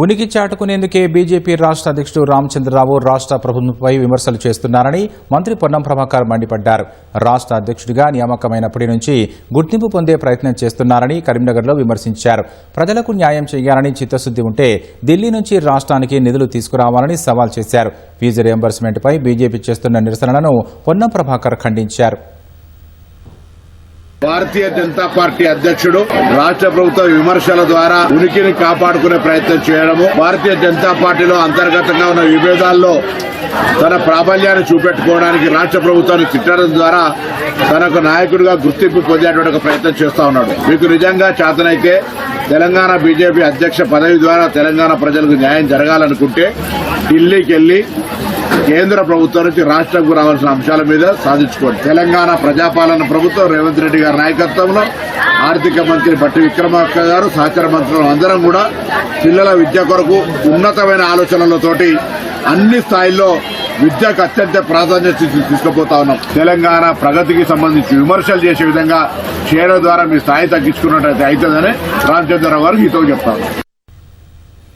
ఉనికి చాటుకునేందుకే బీజేపీ రాష్ట్ర అధ్యక్షుడు రామచంద్రరావు రాష్ట్ర ప్రభుత్వంపై విమర్శలు చేస్తున్నారని మంత్రి పొన్నం ప్రభాకర్ మండిపడ్డారు. రాష్ట్ర అధ్యక్షుడిగా నియామకమైనప్పటి నుంచి గుర్తింపు పొందే ప్రయత్నం చేస్తున్నారని కరీంనగర్లో విమర్శించారు. ప్రజలకు న్యాయం చేయాలని చిత్తశుద్ది ఉంటే ఢిల్లీ నుంచి రాష్ట్రానికి నిధులు తీసుకురావాలని సవాల్ చేశారు. ఫీజు రియంబర్స్మెంట్పై బీజేపీ చేస్తున్న నిరసనలను పొన్నం ప్రభాకర్ ఖండించారు. భారతీయ జనతా పార్టీ అధ్యక్షుడు రాష్ట్ర ప్రభుత్వ విమర్శల ద్వారా ఉనికిని కాపాడుకునే ప్రయత్నం చేయడము, భారతీయ జనతా పార్టీలో అంతర్గతంగా ఉన్న విభేదాల్లో తన ప్రాబల్యాన్ని చూపెట్టుకోవడానికి రాష్ట్ర ప్రభుత్వాన్ని తిట్టడం ద్వారా తనకు నాయకుడిగా గుర్తింపు పొందేటువంటి ప్రయత్నం చేస్తా ఉన్నాడు. మీకు నిజంగా చేతనైతే తెలంగాణ బీజేపీ అధ్యక్ష పదవి ద్వారా తెలంగాణ ప్రజలకు న్యాయం జరగాలనుకుంటే ఢిల్లీకి వెళ్లి కేంద్ర ప్రభుత్వం నుంచి రాష్ట్రంకు రావాల్సిన అంశాల మీద సాధించుకోండి. తెలంగాణ ప్రజాపాలన ప్రభుత్వం రేవంత్ రెడ్డి గారి నాయకత్వంలో ఆర్థిక మంత్రి బట్టి విక్రమార్క గారు, సహకార మంత్రులు అందరం కూడా పిల్లల విద్య కొరకు ఉన్నతమైన ఆలోచనలతోటి అన్ని స్థాయిల్లో విద్యకు అత్యంత ప్రాధాన్యత తీసుకుపోతా ఉన్నాం. తెలంగాణ ప్రగతికి సంబంధించి విమర్శలు చేసే విధంగా చేయడం ద్వారా మీ స్థాయి తగ్గించుకున్నట్టయితే అవుతుందని రామచంద్రరావు గారు మీతో చెప్తాను.